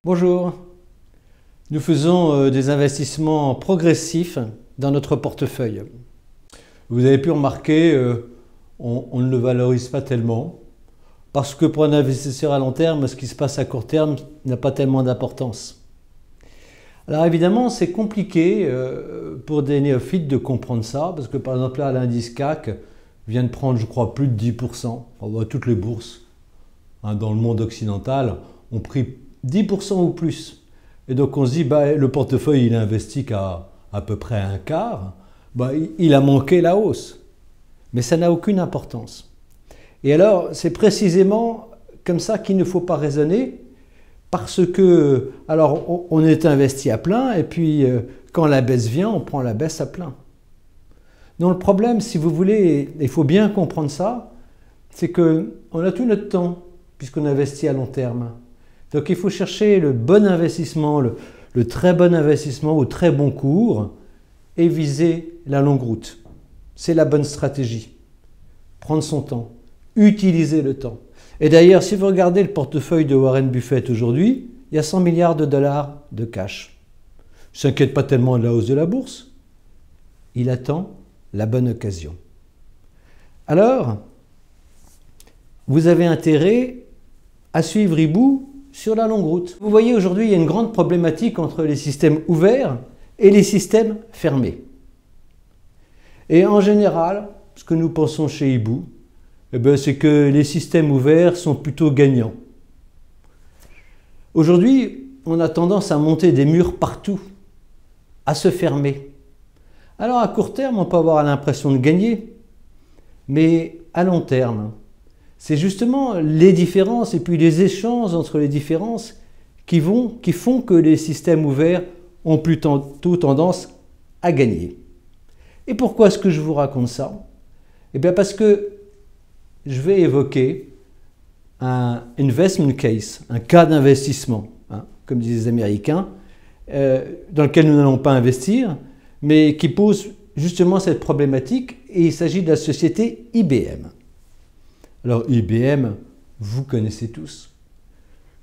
Bonjour, nous faisons des investissements progressifs dans notre portefeuille. Vous avez pu remarquer, on ne le valorise pas tellement parce que pour un investisseur à long terme, ce qui se passe à court terme n'a pas tellement d'importance. Alors évidemment, c'est compliqué pour des néophytes de comprendre ça parce que par exemple là, l'indice CAC vient de prendre, je crois, plus de 10%. Toutes les bourses dans le monde occidental ont pris 10% ou plus. Et donc on se dit, le portefeuille il a investi qu'à peu près un quart, il a manqué la hausse. Mais ça n'a aucune importance. Et alors c'est précisément comme ça qu'il ne faut pas raisonner, parce que, alors on est investi à plein, et puis quand la baisse vient, on prend la baisse à plein. Donc le problème, si vous voulez, il faut bien comprendre ça, c'est qu'on a tout notre temps, puisqu'on investit à long terme. Donc il faut chercher le bon investissement, le très bon investissement au très bon cours et viser la longue route. C'est la bonne stratégie. Prendre son temps, utiliser le temps. Et d'ailleurs, si vous regardez le portefeuille de Warren Buffett aujourd'hui, il y a 100 milliards de dollars de cash. Il ne s'inquiète pas tellement de la hausse de la bourse. Il attend la bonne occasion. Alors, vous avez intérêt à suivre Hibou sur la longue route. Vous voyez, aujourd'hui, il y a une grande problématique entre les systèmes ouverts et les systèmes fermés. Et en général, ce que nous pensons chez Hibou, c'est que les systèmes ouverts sont plutôt gagnants. Aujourd'hui, on a tendance à monter des murs partout, à se fermer. Alors à court terme, on peut avoir l'impression de gagner, mais à long terme, c'est justement les différences et puis les échanges entre les différences qui font que les systèmes ouverts ont plutôt tendance à gagner. Et pourquoi est-ce que je vous raconte ça? Eh bien parce que je vais évoquer un investment case, un cas d'investissement, comme disent les Américains, dans lequel nous n'allons pas investir, mais qui pose justement cette problématique, et il s'agit de la société IBM. Alors IBM, vous connaissez tous.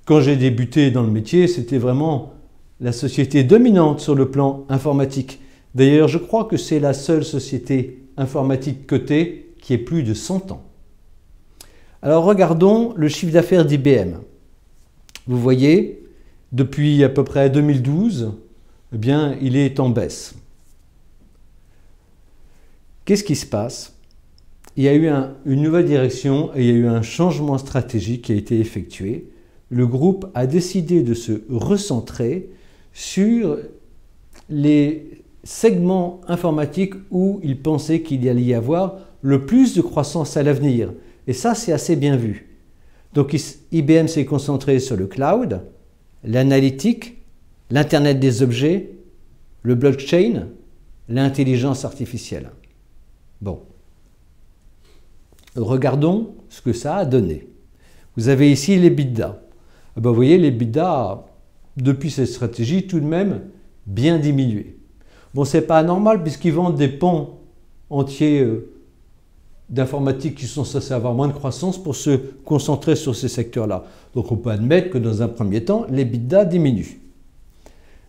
Quand j'ai débuté dans le métier, c'était vraiment la société dominante sur le plan informatique. D'ailleurs, je crois que c'est la seule société informatique cotée qui ait plus de 100 ans. Alors regardons le chiffre d'affaires d'IBM. Vous voyez, depuis à peu près 2012, eh bien, il est en baisse. Qu'est-ce qui se passe? Il y a eu une nouvelle direction et il y a eu un changement stratégique qui a été effectué. Le groupe a décidé de se recentrer sur les segments informatiques où il pensait qu'il y allait y avoir le plus de croissance à l'avenir. Et ça, c'est assez bien vu. Donc IBM s'est concentré sur le cloud, l'analytique, l'Internet des objets, le blockchain, l'intelligence artificielle. Bon. Regardons ce que ça a donné. Vous avez ici l'EBITDA. Vous voyez, l'EBITDA, depuis cette stratégie, tout de même bien diminué. Bon, c'est pas anormal puisqu'ils vendent des pans entiers d'informatique qui sont censés avoir moins de croissance pour se concentrer sur ces secteurs-là. Donc on peut admettre que dans un premier temps, l'EBITDA diminue.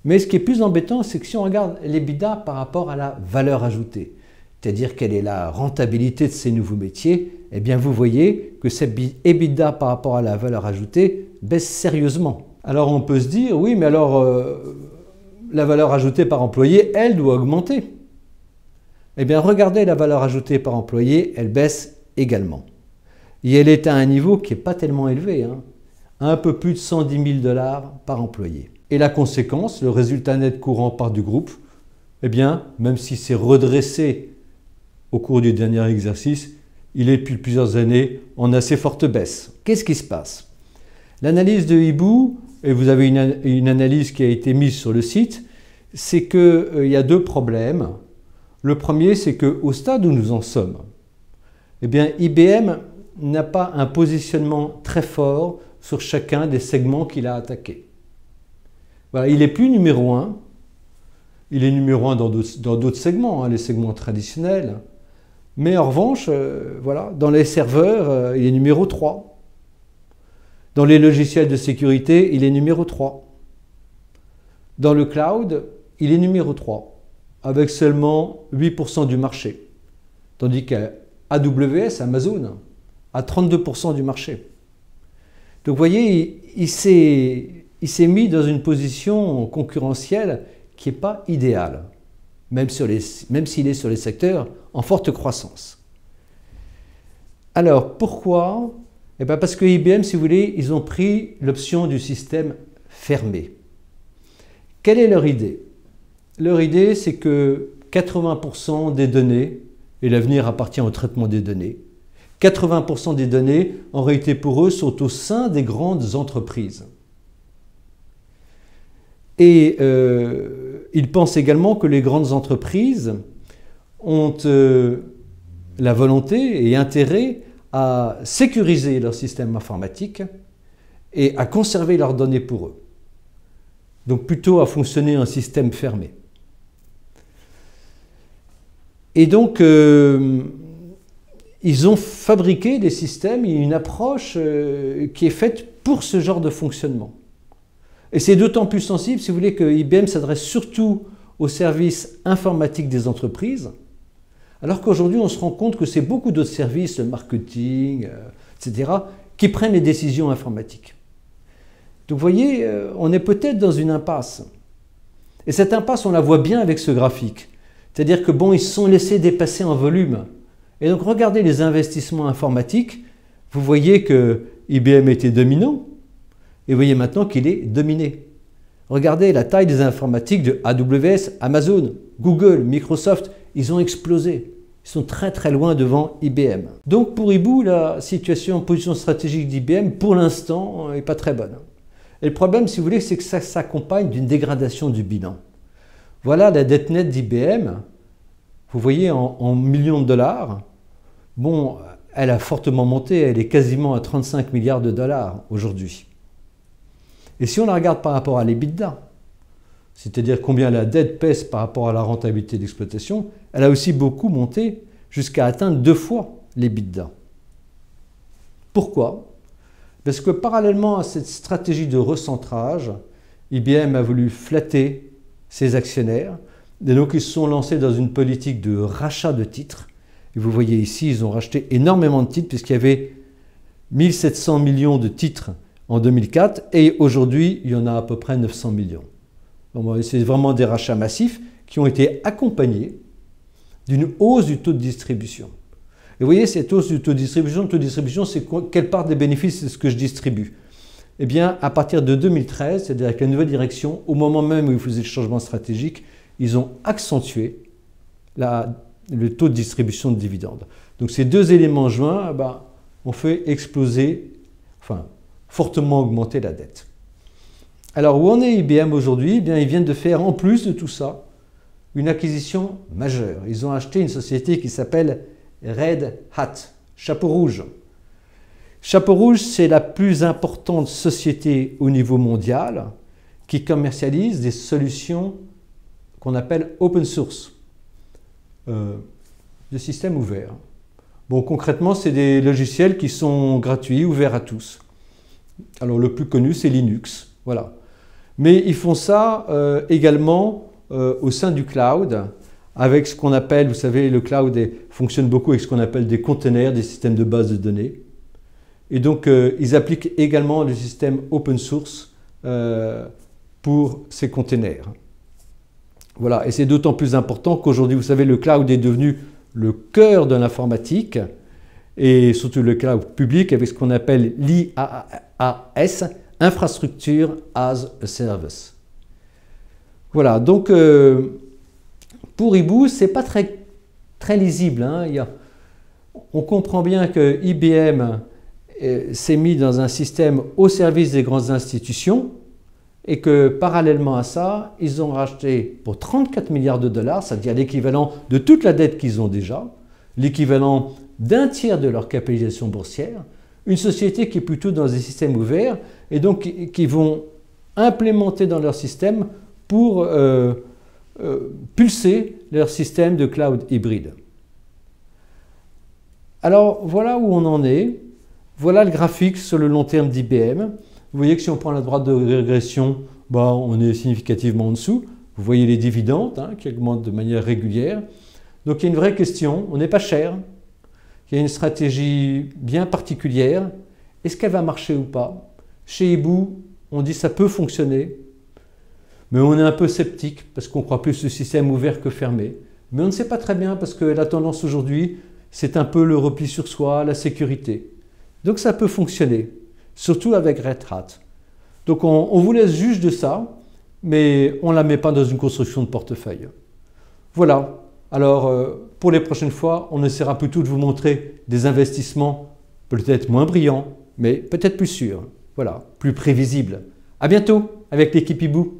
Mais ce qui est plus embêtant, c'est que si on regarde l'EBITDA par rapport à la valeur ajoutée, c'est-à-dire quelle est la rentabilité de ces nouveaux métiers, eh bien vous voyez que cette EBITDA par rapport à la valeur ajoutée baisse sérieusement. Alors on peut se dire, oui, mais alors la valeur ajoutée par employé, elle doit augmenter. Eh bien regardez la valeur ajoutée par employé, elle baisse également. Et elle est à un niveau qui n'est pas tellement élevé, un peu plus de 110 000 $ par employé. Et la conséquence, le résultat net courant part du groupe, eh bien même si c'est redressé au cours du dernier exercice, il est depuis plusieurs années en assez forte baisse. Qu'est-ce qui se passe? L'analyse de Hibou, et vous avez une analyse qui a été mise sur le site, c'est qu'il y a deux problèmes. Le premier, c'est qu'au stade où nous en sommes, eh bien, IBM n'a pas un positionnement très fort sur chacun des segments qu'il a attaqués. Voilà, il n'est plus numéro 1. Il est numéro 1 dans d'autres segments, les segments traditionnels. Mais en revanche, voilà, dans les serveurs, il est numéro 3. Dans les logiciels de sécurité, il est numéro 3. Dans le cloud, il est numéro 3, avec seulement 8% du marché. Tandis qu'AWS, Amazon, a 32% du marché. Donc vous voyez, il s'est mis dans une position concurrentielle qui n'est pas idéale, même s'il est sur les secteurs en forte croissance. Alors pourquoi? Eh bien parce que IBM, si vous voulez, ils ont pris l'option du système fermé. Quelle est leur idée? Leur idée, c'est que 80% des données, et l'avenir appartient au traitement des données, 80% des données, en réalité pour eux, sont au sein des grandes entreprises. Et ils pensent également que les grandes entreprises ont la volonté et intérêt à sécuriser leur système informatique et à conserver leurs données pour eux. Donc plutôt à fonctionner en système fermé. Et donc, ils ont fabriqué des systèmes et une approche qui est faite pour ce genre de fonctionnement. Et c'est d'autant plus sensible, si vous voulez, que IBM s'adresse surtout aux services informatiques des entreprises, alors qu'aujourd'hui, on se rend compte que c'est beaucoup d'autres services, le marketing, etc., qui prennent les décisions informatiques. Donc, vous voyez, on est peut-être dans une impasse. Et cette impasse, on la voit bien avec ce graphique. C'est-à-dire que, bon, ils se sont laissés dépasser en volume. Et donc, regardez les investissements informatiques. Vous voyez que IBM était dominant. Et vous voyez maintenant qu'il est dominé. Regardez la taille des informatiques de AWS, Amazon, Google, Microsoft. Ils ont explosé. Ils sont très très loin devant IBM. Donc pour Hibou, la situation en position stratégique d'IBM, pour l'instant, n'est pas très bonne. Et le problème, si vous voulez, c'est que ça s'accompagne d'une dégradation du bilan. Voilà la dette nette d'IBM. Vous voyez en millions de dollars. Bon, elle a fortement monté. Elle est quasiment à 35 milliards de dollars aujourd'hui. Et si on la regarde par rapport à l'EBITDA, c'est-à-dire combien la dette pèse par rapport à la rentabilité d'exploitation, elle a aussi beaucoup monté jusqu'à atteindre 2 fois l'EBITDA. Pourquoi? Parce que parallèlement à cette stratégie de recentrage, IBM a voulu flatter ses actionnaires, et donc ils se sont lancés dans une politique de rachat de titres. Et vous voyez ici, ils ont racheté énormément de titres, puisqu'il y avait 1700 millions de titres en 2004, et aujourd'hui, il y en a à peu près 900 millions. C'est vraiment des rachats massifs qui ont été accompagnés d'une hausse du taux de distribution. Et vous voyez, cette hausse du taux de distribution, c'est quelle part des bénéfices est-ce que je distribue? Eh bien, à partir de 2013, c'est-à-dire avec la nouvelle direction, au moment même où ils faisaient le changement stratégique, ils ont accentué le taux de distribution de dividendes. Donc ces deux éléments joints ont fait exploser, enfin, fortement augmenter la dette. Alors, où en est IBM aujourd'hui? Eh bien, ils viennent de faire, en plus de tout ça, une acquisition majeure. Ils ont acheté une société qui s'appelle Red Hat, Chapeau Rouge. Chapeau Rouge, c'est la plus importante société au niveau mondial qui commercialise des solutions qu'on appelle open source, des systèmes ouverts. Bon, concrètement, c'est des logiciels qui sont gratuits, ouverts à tous. Alors, le plus connu, c'est Linux. Voilà. Mais ils font ça également au sein du cloud, avec ce qu'on appelle, vous savez, le cloud fonctionne beaucoup avec ce qu'on appelle des containers, des systèmes de base de données. Et donc, ils appliquent également le système open source pour ces containers. Voilà, et c'est d'autant plus important qu'aujourd'hui, vous savez, le cloud est devenu le cœur de l'informatique, et surtout le cloud public avec ce qu'on appelle l'IaaS, Infrastructure as a Service. Voilà, donc pour Hibou, ce n'est pas très lisible. Hein. On comprend bien que IBM s'est mis dans un système au service des grandes institutions et que parallèlement à ça, ils ont racheté pour 34 milliards de dollars, c'est-à-dire l'équivalent de toute la dette qu'ils ont déjà, l'équivalent d'un tiers de leur capitalisation boursière, une société qui est plutôt dans des systèmes ouverts et donc qui vont implémenter dans leur système pour pulser leur système de cloud hybride. Alors voilà où on en est. Voilà le graphique sur le long terme d'IBM. Vous voyez que si on prend la droite de régression bah, on est significativement en dessous. Vous voyez les dividendes qui augmentent de manière régulière. Donc il y a une vraie question, on n'est pas cher, il y a une stratégie bien particulière. Est-ce qu'elle va marcher ou pas? Chez Hibou, on dit que ça peut fonctionner, mais on est un peu sceptique parce qu'on croit plus au système ouvert que fermé. Mais on ne sait pas très bien parce que la tendance aujourd'hui, c'est un peu le repli sur soi, la sécurité. Donc ça peut fonctionner, surtout avec Red Hat. Donc on vous laisse juge de ça, mais on ne la met pas dans une construction de portefeuille. Voilà. Alors pour les prochaines fois, on essaiera plutôt de vous montrer des investissements peut-être moins brillants, mais peut-être plus sûrs. Voilà, plus prévisibles. À bientôt avec l'équipe Hibou.